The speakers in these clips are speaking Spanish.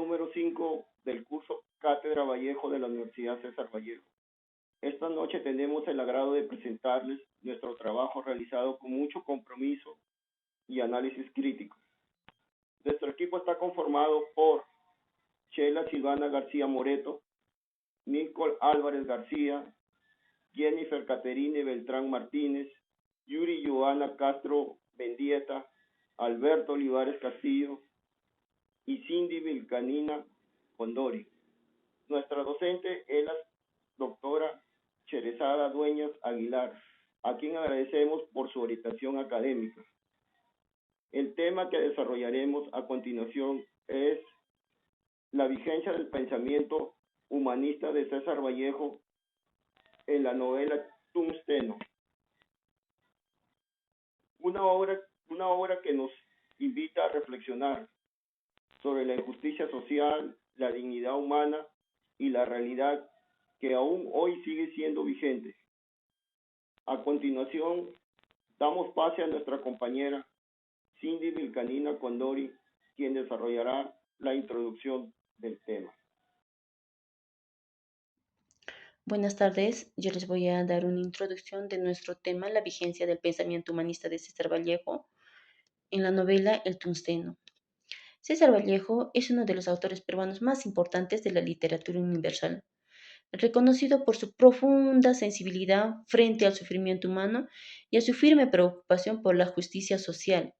número 5 del curso Cátedra Vallejo de la Universidad César Vallejo. Esta noche tenemos el agrado de presentarles nuestro trabajo realizado con mucho compromiso y análisis crítico. Nuestro equipo está conformado por Sheila Silvana García Moreto, Nicole Álvarez García, Jennifer Caterine Beltrán Martínez, Yuri Joana Castro Mendieta, Alberto Olivares Castillo y Cindy Vilcanina Condori. Nuestra docente es la doctora Cherezada Dueñas Aguilar, a quien agradecemos por su orientación académica. El tema que desarrollaremos a continuación es la vigencia del pensamiento humanista de César Vallejo en la novela Tungsteno, una obra que nos invita a reflexionar sobre la injusticia social, la dignidad humana y la realidad que aún hoy sigue siendo vigente. A continuación, damos pase a nuestra compañera Cindy Vilcanina Condori, quien desarrollará la introducción del tema. Buenas tardes, yo les voy a dar una introducción de nuestro tema, la vigencia del pensamiento humanista de César Vallejo en la novela El Tungsteno. César Vallejo es uno de los autores peruanos más importantes de la literatura universal, reconocido por su profunda sensibilidad frente al sufrimiento humano y a su firme preocupación por la justicia social.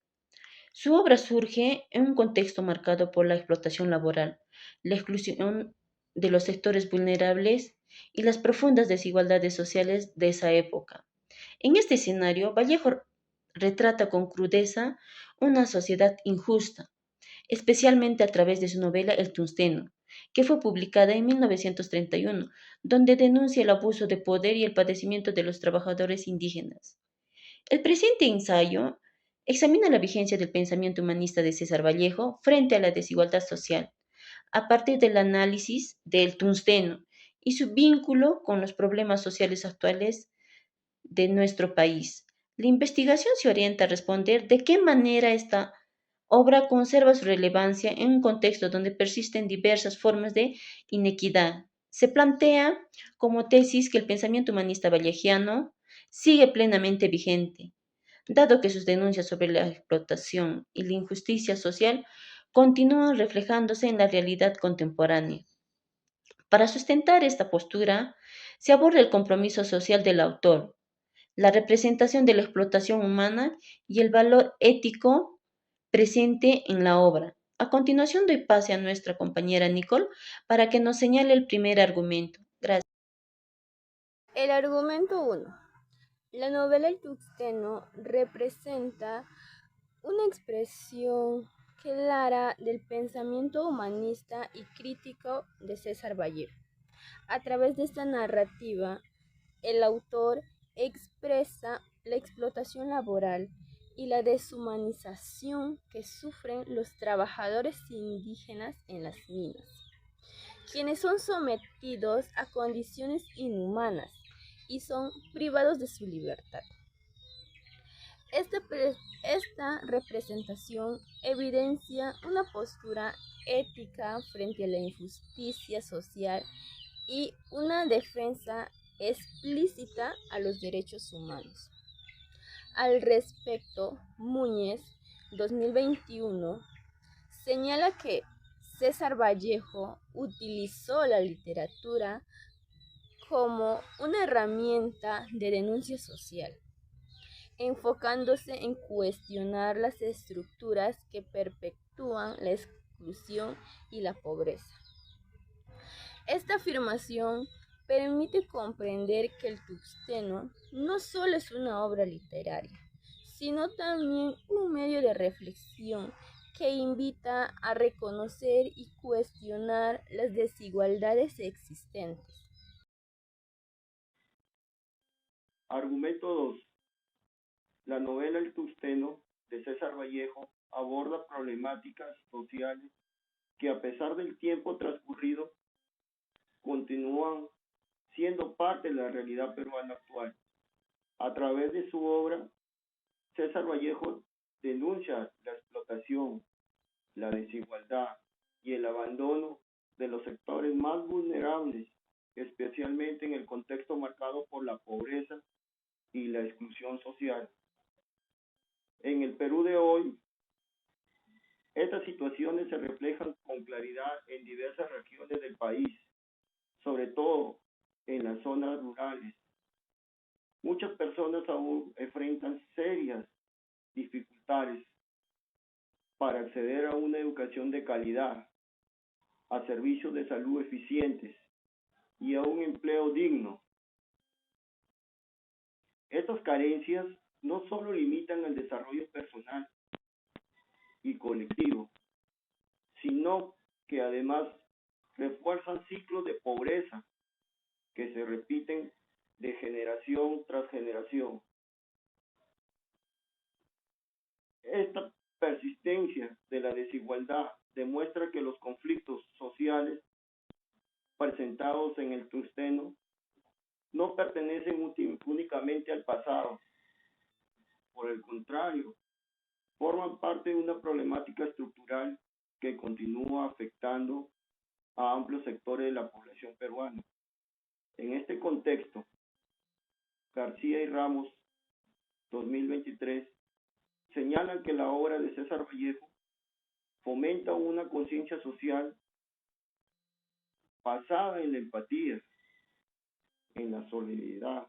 Su obra surge en un contexto marcado por la explotación laboral, la exclusión de los sectores vulnerables y las profundas desigualdades sociales de esa época. En este escenario, Vallejo retrata con crudeza una sociedad injusta, especialmente a través de su novela El Tungsteno, que fue publicada en 1931, donde denuncia el abuso de poder y el padecimiento de los trabajadores indígenas. El presente ensayo examina la vigencia del pensamiento humanista de César Vallejo frente a la desigualdad social, a partir del análisis del tungsteno y su vínculo con los problemas sociales actuales de nuestro país. La investigación se orienta a responder de qué manera esta obra conserva su relevancia en un contexto donde persisten diversas formas de inequidad. Se plantea como tesis que el pensamiento humanista vallejiano sigue plenamente vigente, dado que sus denuncias sobre la explotación y la injusticia social continúan reflejándose en la realidad contemporánea. Para sustentar esta postura, se aborda el compromiso social del autor, la representación de la explotación humana y el valor ético presente en la obra. A continuación doy pase a nuestra compañera Nicole para que nos señale el primer argumento. Gracias. El argumento 1. La novela El Tungsteno representa una expresión clara del pensamiento humanista y crítico de César Vallejo. A través de esta narrativa, el autor expresa la explotación laboral y la deshumanización que sufren los trabajadores indígenas en las minas, quienes son sometidos a condiciones inhumanas y son privados de su libertad. Esta representación evidencia una postura ética frente a la injusticia social y una defensa explícita a los derechos humanos. Al respecto, Núñez, 2021, señala que César Vallejo utilizó la literatura como una herramienta de denuncia social, enfocándose en cuestionar las estructuras que perpetúan la exclusión y la pobreza. Esta afirmación permite comprender que El Tungsteno no solo es una obra literaria, sino también un medio de reflexión que invita a reconocer y cuestionar las desigualdades existentes. Argumento 2. La novela El Tungsteno de César Vallejo aborda problemáticas sociales que a pesar del tiempo transcurrido continúan siendo parte de la realidad peruana actual. A través de su obra, César Vallejo denuncia la explotación, la desigualdad y el abandono de los sectores más vulnerables, especialmente en el contexto marcado por la pobreza y la exclusión social. En el Perú de hoy, estas situaciones se reflejan con claridad en diversas regiones del país, sobre todo en las zonas rurales. Muchas personas aún enfrentan serias dificultades para acceder a una educación de calidad, a servicios de salud eficientes y a un empleo digno. Estas carencias no solo limitan el desarrollo personal y colectivo, sino que además refuerzan ciclos de pobreza que se repiten de generación tras generación. Esta persistencia de la desigualdad demuestra que los conflictos sociales presentados en el tungsteno no pertenecen únicamente al pasado. Por el contrario, forman parte de una problemática estructural que continúa afectando a amplios sectores de la población peruana. En este contexto, García y Ramos, 2023, señalan que la obra de César Vallejo fomenta una conciencia social basada en la empatía, en la solidaridad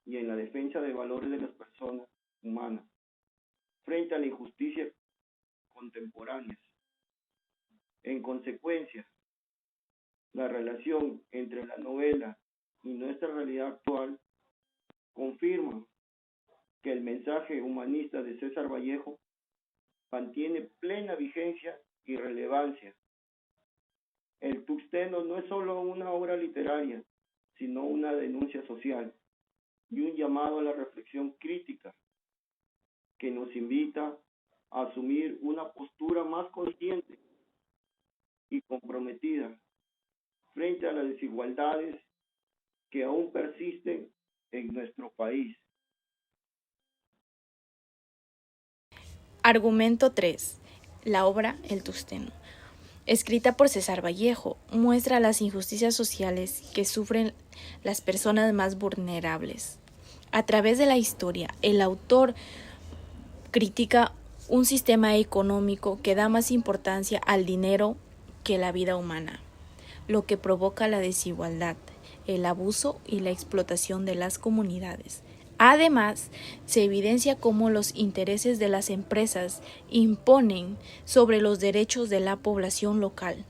y en la defensa de valores de las personas humanas frente a la injusticia contemporánea. En consecuencia, la relación entre la novela y nuestra realidad actual confirma que el mensaje humanista de César Vallejo mantiene plena vigencia y relevancia. El tungsteno no es solo una obra literaria, sino una denuncia social y un llamado a la reflexión crítica que nos invita a asumir una postura más consciente y comprometida frente a las desigualdades que aún persisten en nuestro país. Argumento 3. La obra El Tungsteno, escrita por César Vallejo, muestra las injusticias sociales que sufren las personas más vulnerables. A través de la historia, el autor critica un sistema económico que da más importancia al dinero que la vida humana, lo que provoca la desigualdad, el abuso y la explotación de las comunidades. Además, se evidencia cómo los intereses de las empresas imponen sobre los derechos de la población local.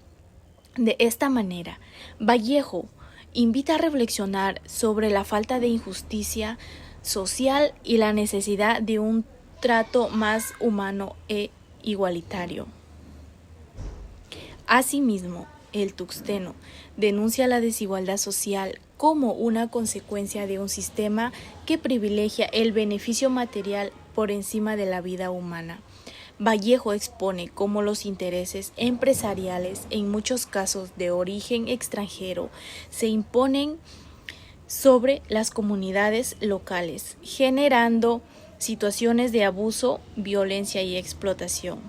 De esta manera, Vallejo invita a reflexionar sobre la falta de injusticia social y la necesidad de un trato más humano e igualitario. Asimismo, el tungsteno denuncia la desigualdad social como una consecuencia de un sistema que privilegia el beneficio material por encima de la vida humana. Vallejo expone cómo los intereses empresariales, en muchos casos de origen extranjero, se imponen sobre las comunidades locales, generando situaciones de abuso, violencia y explotación.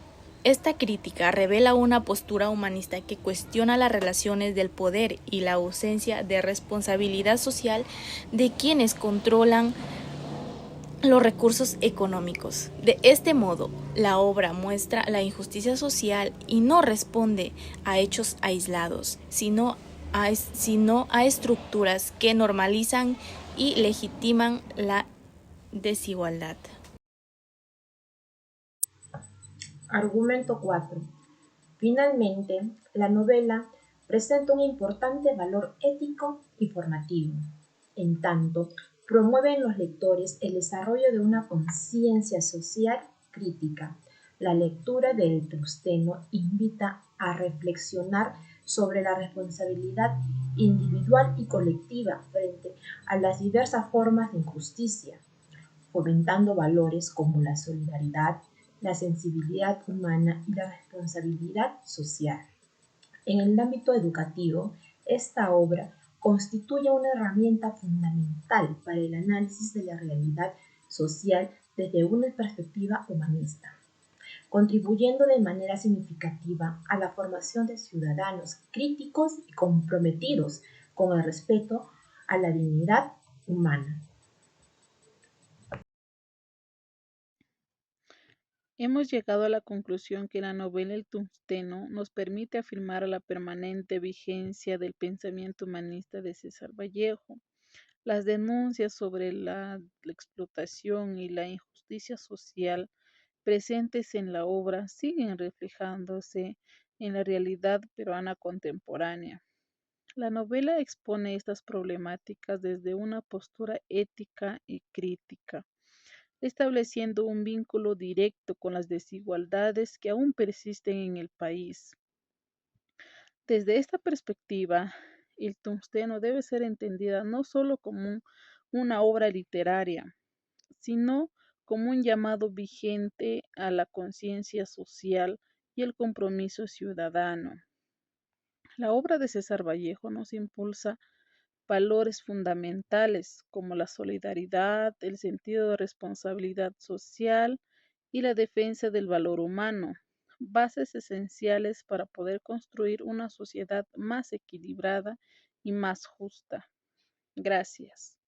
Esta crítica revela una postura humanista que cuestiona las relaciones del poder y la ausencia de responsabilidad social de quienes controlan los recursos económicos. De este modo, la obra muestra la injusticia social y no responde a hechos aislados, sino a estructuras que normalizan y legitiman la desigualdad. Argumento 4. Finalmente, la novela presenta un importante valor ético y formativo, en tanto promueve en los lectores el desarrollo de una conciencia social crítica. La lectura del Tungsteno invita a reflexionar sobre la responsabilidad individual y colectiva frente a las diversas formas de injusticia, fomentando valores como la solidaridad, la sensibilidad humana y la responsabilidad social. En el ámbito educativo, esta obra constituye una herramienta fundamental para el análisis de la realidad social desde una perspectiva humanista. contribuyendo de manera significativa a la formación de ciudadanos críticos y comprometidos con el respeto a la dignidad humana. Hemos llegado a la conclusión que la novela El Tungsteno nos permite afirmar la permanente vigencia del pensamiento humanista de César Vallejo. Las denuncias sobre la explotación y la injusticia social presentes en la obra siguen reflejándose en la realidad peruana contemporánea. La novela expone estas problemáticas desde una postura ética y crítica, estableciendo un vínculo directo con las desigualdades que aún persisten en el país. Desde esta perspectiva, El Tungsteno debe ser entendida no solo como una obra literaria, sino como un llamado vigente a la conciencia social y el compromiso ciudadano. La obra de César Vallejo nos impulsa valores fundamentales como la solidaridad, el sentido de responsabilidad social y la defensa del valor humano, bases esenciales para poder construir una sociedad más equilibrada y más justa. Gracias.